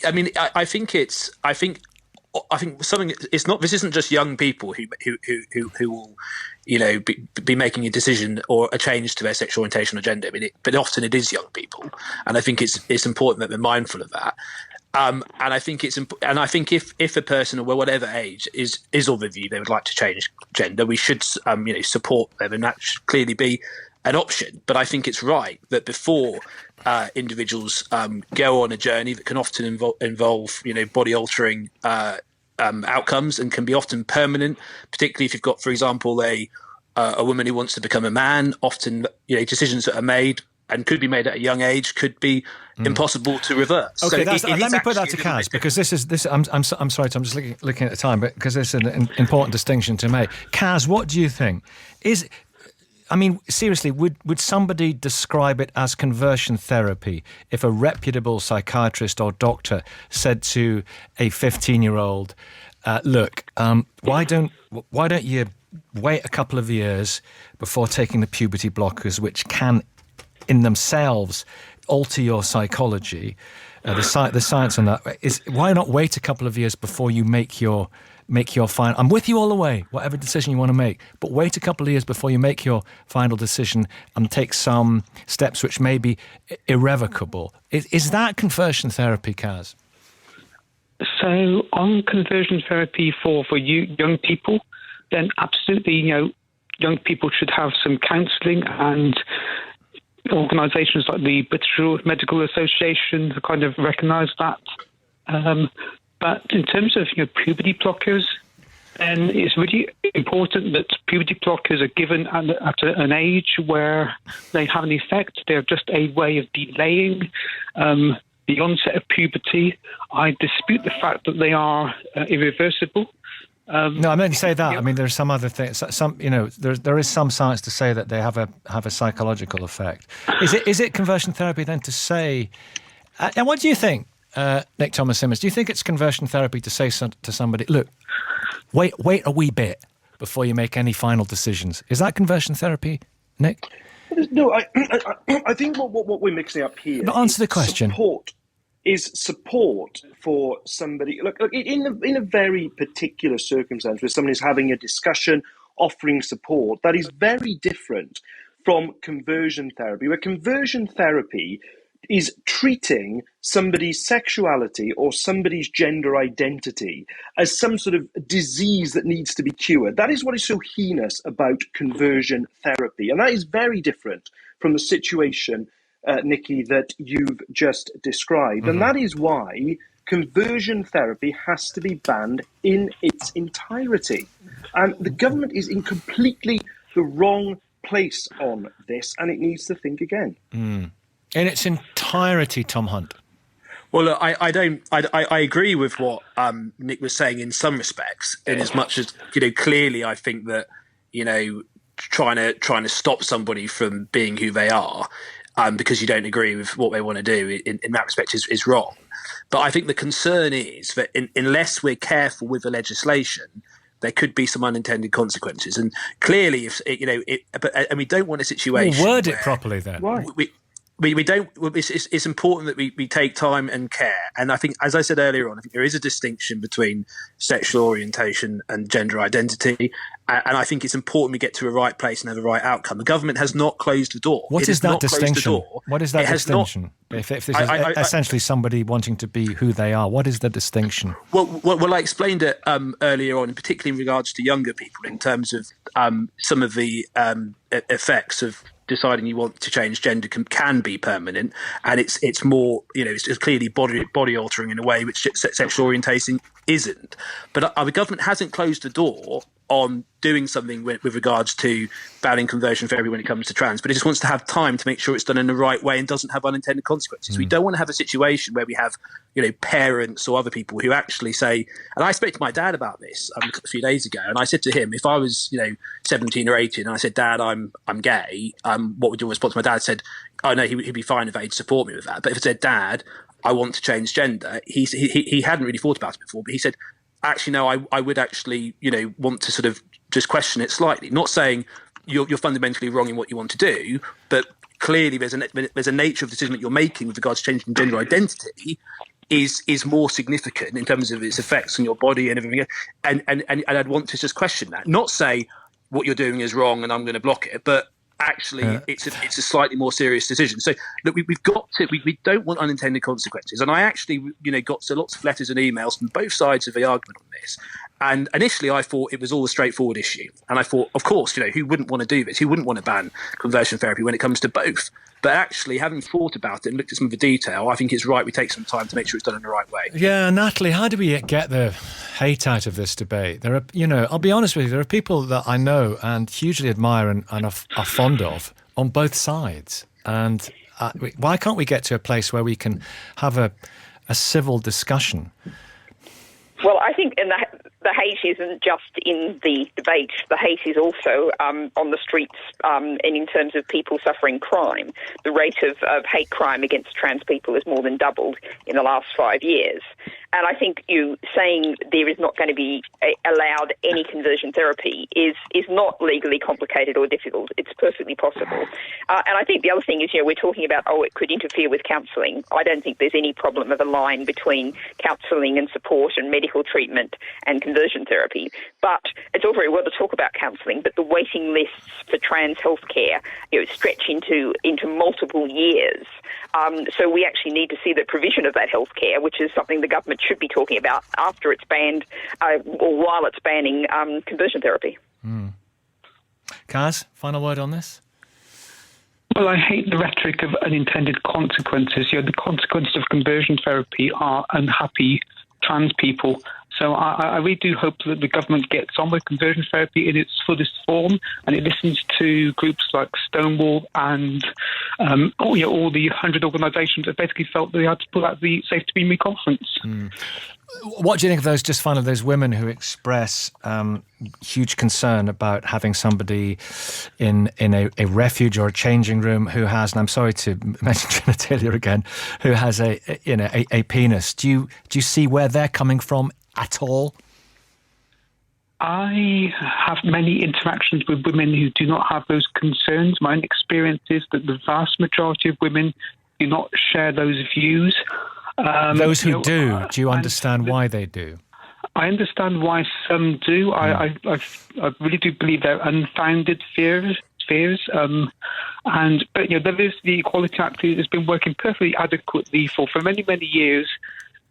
Speaker 7: I mean, I think something. It's not. This isn't just young people who will, be making a decision or a change to their sexual orientation or gender. I mean, but often it is young people, and I think it's important that they're mindful of that. And I think if a person or whatever age is of the view they would like to change gender, we should support them, and that should clearly be an option. But I think it's right that before individuals go on a journey that can often involve body altering outcomes and can be often permanent, particularly if you've got, for example, a woman who wants to become a man. Often decisions that are made and could be made at a young age could be impossible to reverse.
Speaker 1: Okay, let me put that to Kaz, because this is. I'm sorry, Tom, I'm just looking at the time, but because this is an important distinction to make. Kaz, what do you think? Seriously, would somebody describe it as conversion therapy if a reputable psychiatrist or doctor said to a 15-year-old, look, why don't you wait a couple of years before taking the puberty blockers, which can in themselves alter your psychology? The science on that is, why not wait a couple of years before you make your final. I'm with you all the way, whatever decision you want to make, but wait a couple of years before you make your final decision and take some steps which may be irrevocable. Is that conversion therapy, Kaz?
Speaker 21: So on conversion therapy for you young people, then absolutely, young people should have some counselling, and organisations like the British Medical Association kind of recognise that. But in terms of puberty blockers, then it's really important that puberty blockers are given at an age where they have an effect. They're just a way of delaying the onset of puberty. I dispute the fact that they are irreversible.
Speaker 1: No, I meant to say that. I mean, there's some other things. There is some science to say that they have a psychological effect. Is it conversion therapy then to say? And what do you think, Nick Thomas-Symonds? Do you think it's conversion therapy to say to somebody, look, wait a wee bit before you make any final decisions? Is that conversion therapy, Nick?
Speaker 2: No, I think what we're mixing up here.
Speaker 1: But answer the question.
Speaker 2: Support for somebody. Look, in a very particular circumstance where somebody is having a discussion, offering support, that is very different from conversion therapy, where conversion therapy is treating somebody's sexuality or somebody's gender identity as some sort of disease that needs to be cured. That is what is so heinous about conversion therapy. And that is very different from the situation, Nicky, that you've just described. Mm-hmm. And that is why conversion therapy has to be banned in its entirety. And the government is in completely the wrong place on this, and it needs to think again.
Speaker 1: Mm. In its entirety, Tom Hunt.
Speaker 7: Well, look, I agree with what Nick was saying in some respects, in as much as clearly I think that trying to stop somebody from being who they are because you don't agree with what they want to do in that respect is wrong. But I think the concern is that unless we're careful with the legislation, there could be some unintended consequences. And clearly, and we don't want a situation.
Speaker 1: Well, word it properly then.
Speaker 2: Why?
Speaker 7: We don't. It's important that we take time and care. And I think, as I said earlier on, I think there is a distinction between sexual orientation and gender identity. And I think it's important we get to a right place and have a right outcome. The government has not closed the door.
Speaker 1: What is that distinction? What is that distinction? If this is essentially somebody wanting to be who they are, what is the distinction?
Speaker 7: Well, I explained it earlier on, particularly in regards to younger people, in terms of some of the effects of deciding you want to change gender can be permanent, and it's more it's clearly body altering in a way which sexual orientation isn't. But the government hasn't closed the door on doing something with regards to banning conversion therapy when it comes to trans, but it just wants to have time to make sure it's done in the right way and doesn't have unintended consequences. We don't want to have a situation where we have parents or other people who actually say, and I spoke to my dad about this a few days ago, and I said to him, if I was 17 or 18 and I said, Dad, I'm gay, what would your response? My dad said, oh no, he'd be fine if he'd support me with that. But if I said, Dad, I want to change gender, he hadn't really thought about it before, but he said, actually, no, I would actually, want to sort of just question it slightly. Not saying you're fundamentally wrong in what you want to do, but clearly there's a nature of decision that you're making with regards to changing gender identity is more significant in terms of its effects on your body and everything. And I'd want to just question that, not say what you're doing is wrong and I'm going to block it, but actually it's a slightly more serious decision. So look, we don't want unintended consequences. And I actually, got lots of letters and emails from both sides of the argument on this. And initially I thought it was all a straightforward issue. And I thought, of course, who wouldn't want to do this? Who wouldn't want to ban conversion therapy when it comes to both? But actually, having thought about it and looked at some of the detail, I think it's right we take some time to make sure it's done in the right way.
Speaker 1: Yeah, Natalie, how do we get the hate out of this debate? There are, I'll be honest with you, there are people that I know and hugely admire and are fond of on both sides. And why can't we get to a place where we can have a civil discussion?
Speaker 8: Well, I think the hate isn't just in the debate. The hate is also on the streets and in terms of people suffering crime. The rate of hate crime against trans people has more than doubled in the last 5 years. And I think you saying there is not going to be allowed any conversion therapy is not legally complicated or difficult. It's perfectly possible. And I think the other thing is, we're talking about, it could interfere with counselling. I don't think there's any problem of a line between counselling and support and medical treatment and conversion therapy. But it's all very well to talk about counselling, but the waiting lists for trans healthcare, stretch into multiple years. So we actually need to see the provision of that healthcare, which is something the government should be talking about after it's banned or while it's banning conversion therapy.
Speaker 1: Kaz, final word on this?
Speaker 21: Well, I hate the rhetoric of unintended consequences. The consequences of conversion therapy are unhappy trans people. So I really do hope that the government gets on with conversion therapy in its fullest form, and it listens to groups like Stonewall and all the 100 organisations that basically felt they had to pull out the Safe to Be Me conference.
Speaker 1: What do you think of those women who express huge concern about having somebody in a refuge or a changing room who has, and I'm sorry to mention genitalia again, who has a penis? Do you see where they're coming from at all?
Speaker 21: I have many interactions with women who do not have those concerns. My own experience is that the vast majority of women do not share those views.
Speaker 1: Those who do you understand why they do?
Speaker 21: I understand why some do. I really do believe they're unfounded fears. But there is the Equality Act that has been working perfectly adequately for many, many years,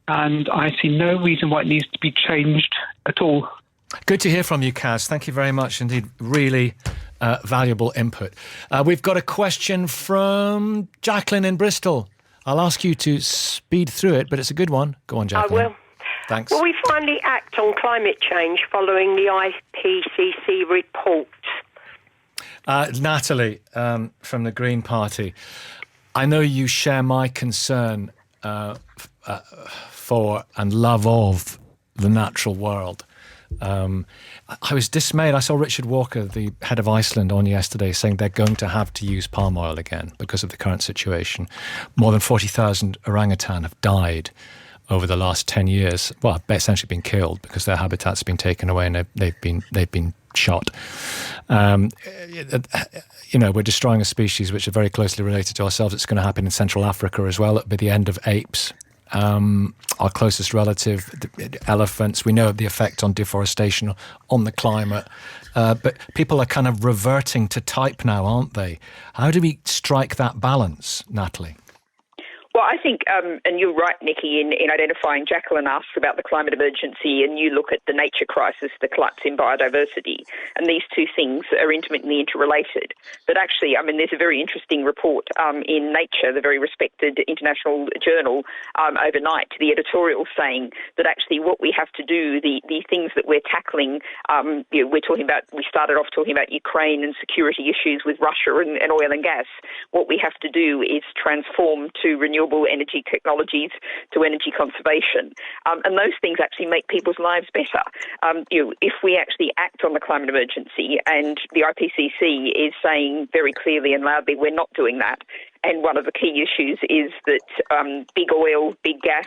Speaker 21: and I see no reason why it needs to be changed at all.
Speaker 1: Good to hear from you, Kaz. Thank you very much indeed. Really valuable input. We've got a question from Jacqueline in Bristol. I'll ask you to speed through it, but it's a good one. Go on, Jacqueline.
Speaker 3: I will.
Speaker 1: Thanks.
Speaker 3: Will we finally act on climate change following the IPCC report?
Speaker 1: Natalie from the Green Party, I know you share my concern for and love of the natural world. I was dismayed. I saw Richard Walker, the head of Iceland, on yesterday saying they're going to have to use palm oil again because of the current situation. More than 40,000 orangutan have died over the last 10 years. Well, essentially been killed because their habitat's been taken away and they've been shot. We're destroying a species which are very closely related to ourselves. It's going to happen in Central Africa as well. It'll be the end of apes. Our closest relative, the elephants. We know the effect on deforestation, on the climate. But people are kind of reverting to type now, aren't they? How do we strike that balance, Natalie?
Speaker 8: Well, I think, and you're right, Nicky, in identifying. Jacqueline asked about the climate emergency, and you look at the nature crisis, the collapse in biodiversity, and these two things are intimately interrelated. But actually, there's a very interesting report in Nature, the very respected international journal, overnight, the editorial saying that actually what we have to do, the things that we're tackling, we started off talking about Ukraine and security issues with Russia and oil and gas. What we have to do is transform to renewable energy technologies, to energy conservation. And those things actually make people's lives better. If we actually act on the climate emergency, and the IPCC is saying very clearly and loudly we're not doing that, And one of the key issues is that big oil, big gas,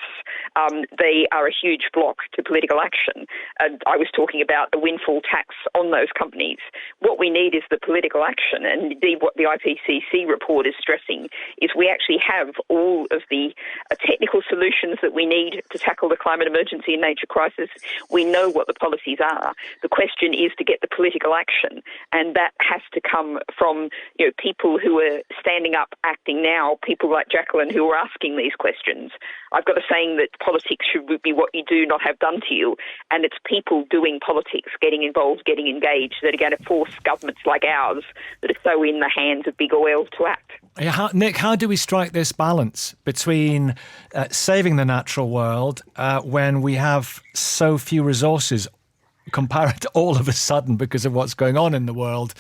Speaker 8: they are a huge block to political action. I was talking about the windfall tax on those companies. What we need is the political action, and indeed what the IPCC report is stressing is we actually have all of the technical solutions that we need to tackle the climate emergency and nature crisis. We know what the policies are. The question is to get the political action, and that has to come from people who are standing up, acting now, people like Jacqueline who are asking these questions. I've got a saying that politics should be what you do, not have done to you, and it's people doing politics, getting involved, getting engaged, that are going to force governments like ours that are so in the hands of big oil to act.
Speaker 1: Nick, how do we strike this balance between saving the natural world when we have so few resources compared to all of a sudden because of what's going on in the world,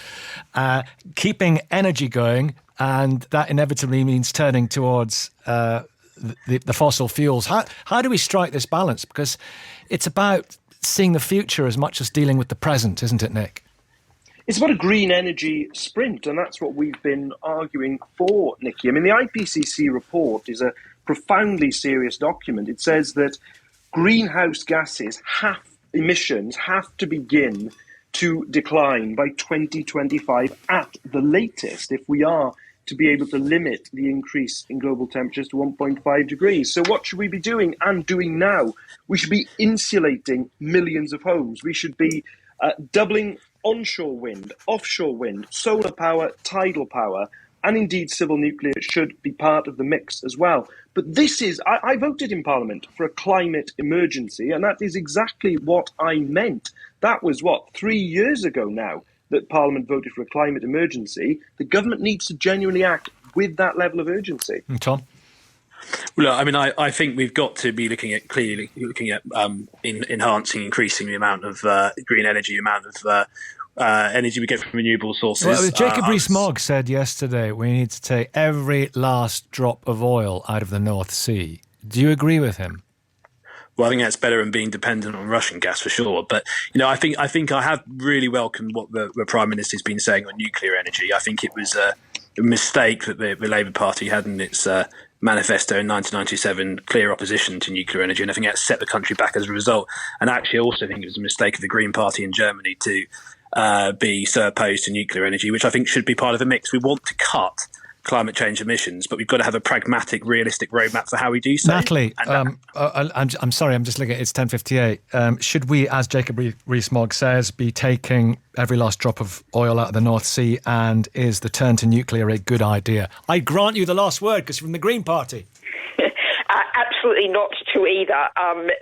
Speaker 1: keeping energy going, and that inevitably means turning towards the fossil fuels. How do we strike this balance? Because it's about seeing the future as much as dealing with the present, isn't it, Nick?
Speaker 2: It's about a green energy sprint, and that's what we've been arguing for, Nicky. I mean, the IPCC report is a profoundly serious document. It says that greenhouse gases emissions have to begin to decline by 2025 at the latest if we are to be able to limit the increase in global temperatures to 1.5 degrees. So what should we be doing and doing now? We should be insulating millions of homes. We should be doubling onshore wind, offshore wind, solar power, tidal power, and indeed civil nuclear should be part of the mix as well. But this is, I voted in Parliament for a climate emergency, and that is exactly what I meant. That was, 3 years ago now that Parliament voted for a climate emergency. The government needs to genuinely act with that level of urgency.
Speaker 1: Tom?
Speaker 7: Well, I mean, I think we've got to be looking at enhancing, increasing the amount of green energy, the amount of energy we get from renewable sources.
Speaker 1: Well, Jacob Rees-Mogg said yesterday we need to take every last drop of oil out of the North Sea. Do you agree with him?
Speaker 7: Well, I think that's better than being dependent on Russian gas for sure. But I think I have really welcomed what the Prime Minister's been saying on nuclear energy. I think it was a mistake that the Labour Party had in its manifesto in 1997, clear opposition to nuclear energy, and I think that set the country back as a result. And actually, I also think it was a mistake of the Green Party in Germany to be so opposed to nuclear energy, which I think should be part of the mix. We want to cut climate change emissions, but we've got to have a pragmatic, realistic roadmap for how we do so.
Speaker 1: Natalie, I'm sorry, I'm just looking at it's 10:58. Should we, as Jacob Rees-Mogg says, be taking every last drop of oil out of the North Sea, and is the turn to nuclear a good idea? I grant you the last word because you're from the Green Party.
Speaker 8: Absolutely not to either.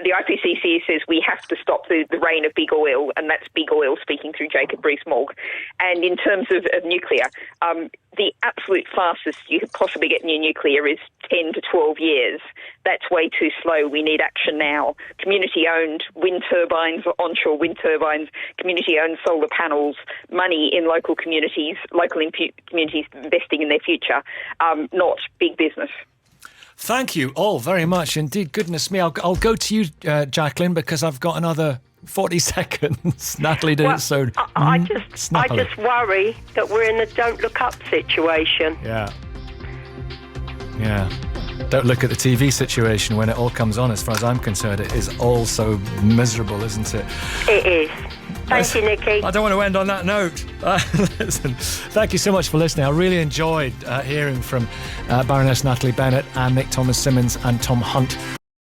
Speaker 8: The IPCC says we have to stop the reign of big oil, and that's big oil speaking through Jacob Rees-Mogg. And in terms of nuclear, the absolute fastest you could possibly get new nuclear is 10 to 12 years. That's way too slow. We need action now. Community-owned wind turbines, onshore wind turbines, community-owned solar panels, money in local communities, communities investing in their future, not big business.
Speaker 1: Thank you all very much indeed. Goodness me, I'll go to you, Jacqueline, because I've got another 40 seconds. Natalie did it so
Speaker 3: I just worry that we're in a don't look up situation.
Speaker 1: Yeah. Don't look at the TV situation when it all comes on. As far as I'm concerned, it is all so miserable, isn't it?
Speaker 3: It is. Thank you, Nicky.
Speaker 1: I don't want to end on that note. Listen, thank you so much for listening. I really enjoyed hearing from Baroness Natalie Bennett and Nick Thomas-Symonds and Tom Hunt.